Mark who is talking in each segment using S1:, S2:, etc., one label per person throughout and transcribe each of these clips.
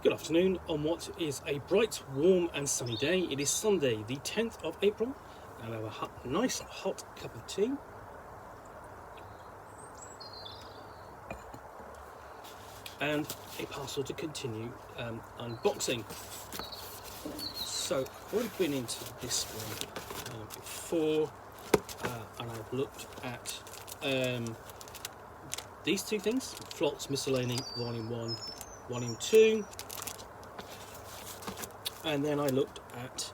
S1: Good afternoon on what is a bright, warm and sunny day. It is Sunday the 10th of April and I have a nice hot cup of tea. And a parcel to continue unboxing. So I've already been into this one before and I've looked at these two things, Flott's Miscellany Volume 1, Volume 2. And then I looked at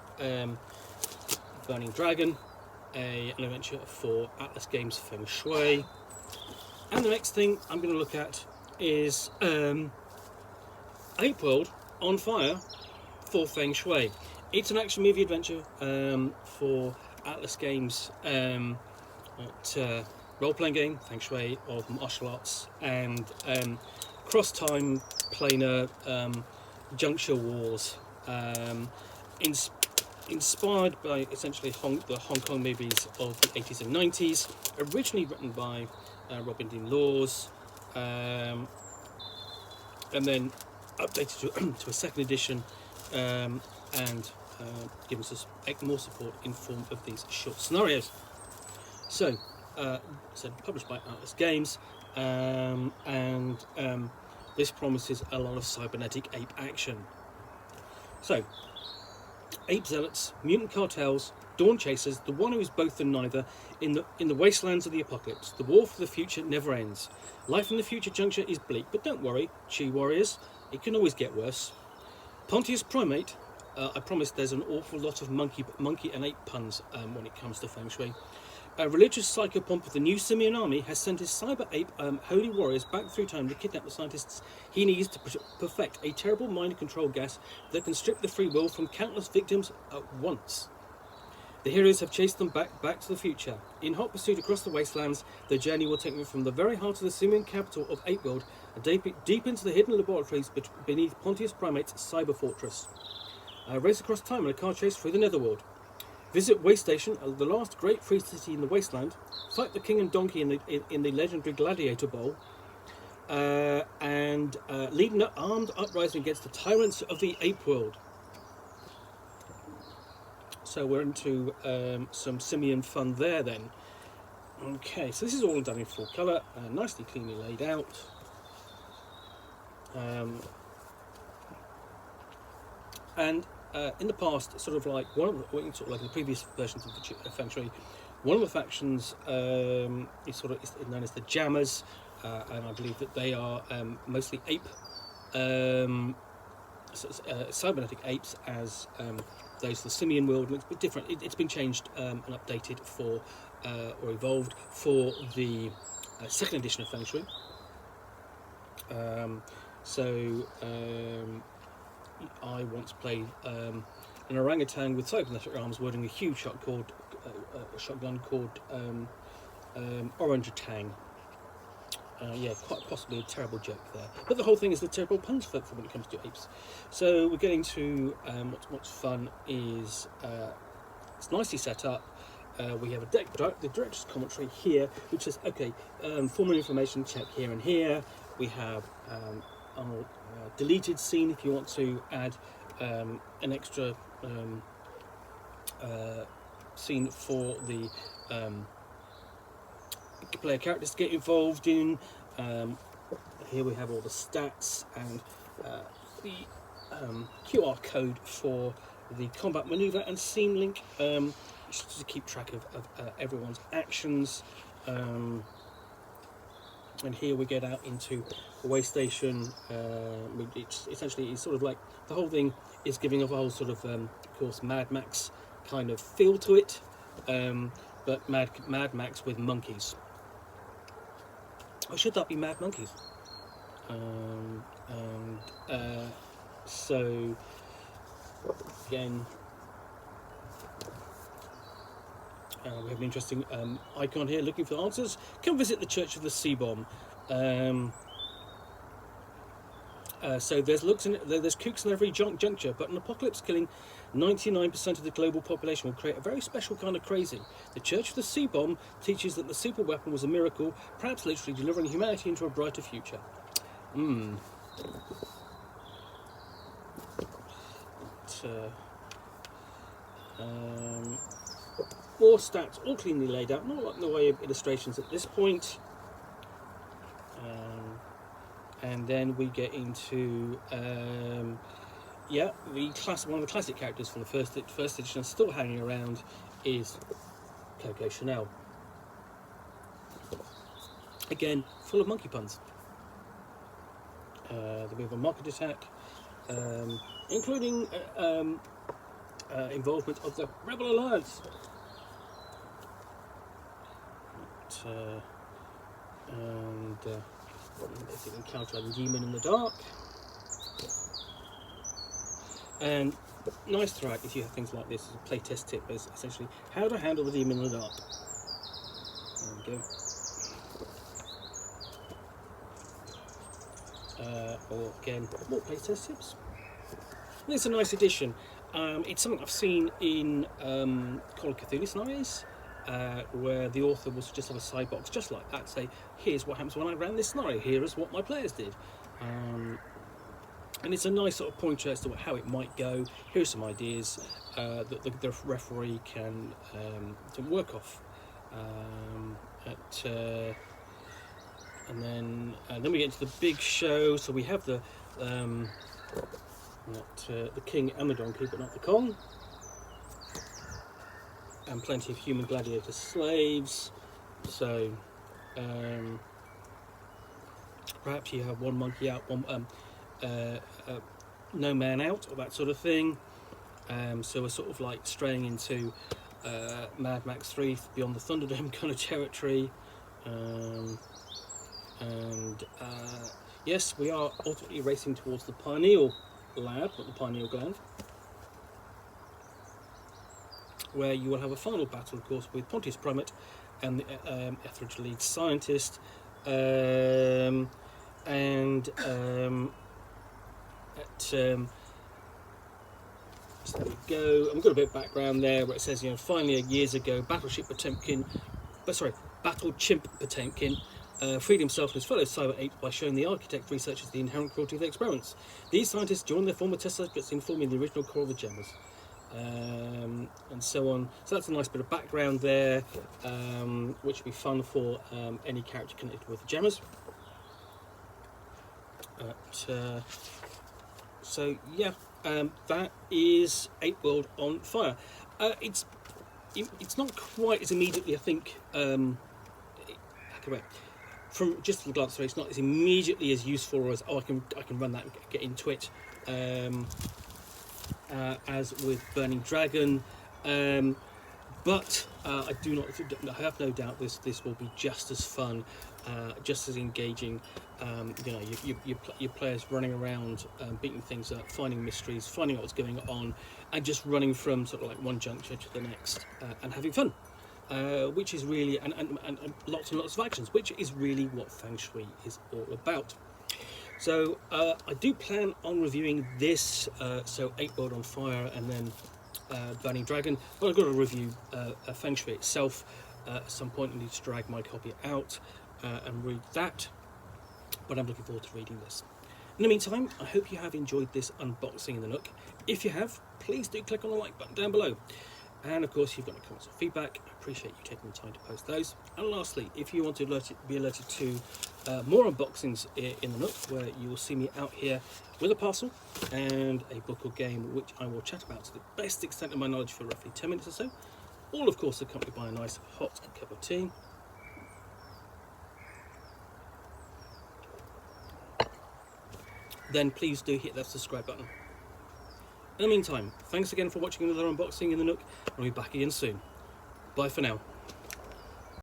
S1: Burning Dragon, an adventure for Atlas Games Feng Shui. And the next thing I'm going to look at is Apeworld on Fire for Feng Shui. It's an action movie adventure for Atlas Games role-playing game, Feng Shui of martial arts and cross-time planar juncture wars. Inspired by essentially the Hong Kong movies of the 80s and 90s, originally written by Robin Dean Laws, and then updated to a second edition and given us more support in form of these short scenarios. So published by Atlas Games, and this promises a lot of cybernetic ape action. So, ape zealots, mutant cartels, dawn chasers, the one who is both and neither, in the wastelands of the apocalypse. The war for the future never ends. Life in the future juncture is bleak, but don't worry, Chi warriors, it can always get worse. Pontius Primate, I promise there's an awful lot of monkey and ape puns when it comes to Feng Shui. A religious psychopomp of the new Simian army has sent his cyber ape holy warriors back through time to kidnap the scientists he needs to perfect a terrible mind control gas that can strip the free will from countless victims at once. The heroes have chased them back to the future. In hot pursuit across the wastelands, their journey will take them from the very heart of the Simian capital of Apeworld and deep into the hidden laboratories beneath Pontius Primate's cyber fortress. Race across time in a car chase through the netherworld. Visit Waste Station, the last great free city in the wasteland. Fight the king and donkey in the legendary Gladiator Bowl, and lead an armed uprising against the tyrants of the Apeworld. So we're into some simian fun there then. Okay, so this is all done in full colour, nicely cleanly laid out. And in the past, sort of like in the previous versions of the Feng Shui, one of the factions is known as the Jammers, and I believe that they are mostly ape, cybernetic apes, as those of the Simian world. Looks a bit different. It's been changed and updated for or evolved for the second edition of Feng Shui. I once played an orangutan with cybernetic arms wielding a huge shotgun called Orange Tang. Yeah, quite possibly a terrible joke there. But the whole thing is the terrible puns for when it comes to apes. So we're getting to what's fun is it's nicely set up. We have the director's commentary here, which says, okay, formal information check here and here. We have deleted scene if you want to add an extra scene for the player characters to get involved in. Here we have all the stats and the QR code for the combat maneuver and scene link, just to keep track of everyone's actions. And here we get out into the way station. It's sort of like the whole thing is giving off a whole sort of course, Mad Max kind of feel to it, but Mad Max with monkeys. Or should that be Mad Monkeys? So again, we have an interesting icon here looking for answers. Come visit the Church of the C-Bomb. So there's kooks in every juncture, but an apocalypse killing 99% of the global population will create a very special kind of crazy. The Church of the C-Bomb teaches that the super weapon was a miracle, perhaps literally delivering humanity into a brighter future. more stats, all cleanly laid out, not like in the way of illustrations at this point. And then we get into yeah, one of the classic characters from the first edition, still hanging around, is Coco Chanel. Again, full of monkey puns. The move on market attack, including involvement of the Rebel Alliance. And basic encounter with demon in the dark. And nice throughout, if you have things like this as a playtest tip, is essentially how to handle the demon in the dark. There we go. Or again, more playtest tips. And it's a nice addition. It's something I've seen in Call of Cthulhu scenarios, where the author will just have a side box just like that, say, here's what happens when I ran this scenario, here is what my players did. And it's a nice sort of pointer as to how it might go. Here's some ideas that the referee can work off. And then we get into the big show. So we have the king and the donkey, but not the Kong. And plenty of human gladiator slaves. So perhaps you have one monkey out, one no man out, or that sort of thing. So we're sort of like straying into Mad Max 3 Beyond the Thunderdome kind of territory. Yes, we are ultimately racing towards the pineal lab, not the pineal gland, where you will have a final battle, of course, with Pontius Primate and the Etheridge lead scientist. So there we go. I've got a bit of background there where it says, finally years ago, Battlechimp Potemkin freed himself and his fellow cyber apes by showing the architect researchers the inherent cruelty of their experiments. These scientists joined their former test subjects in forming the original core of the Gemmers. And so on. So that's a nice bit of background there, which would be fun for any character connected with the Gemmers. So yeah, that is Apeworld on Fire. It's not quite as immediately, I think. From just a glance through, it's not as immediately as useful as I can run that and get into it. As with Burning Dragon, but I have no doubt this will be just as fun, just as engaging. Your players running around, beating things up, finding mysteries, finding out what's going on, and just running from sort of like one juncture to the next, and having fun, which is really and lots and lots of actions, which is really what Feng Shui is all about. So I do plan on reviewing this, so Apeworld on Fire and then Burning Dragon, but I've got to review Feng Shui itself at some point. I need to drag my copy out and read that, but I'm looking forward to reading this. In the meantime, I hope you have enjoyed this unboxing in the Nook. If you have, please do click on the like button down below. And of course, if you've got any comments or feedback, I appreciate you taking the time to post those. And lastly, if you want to be alerted to more unboxings in the Nook, where you will see me out here with a parcel and a book or game, which I will chat about to the best extent of my knowledge for roughly 10 minutes or so, all of course accompanied by a nice hot cup of tea. Then please do hit that subscribe button. In the meantime, thanks again for watching another unboxing in the Nook, and I'll be back again soon. Bye for now.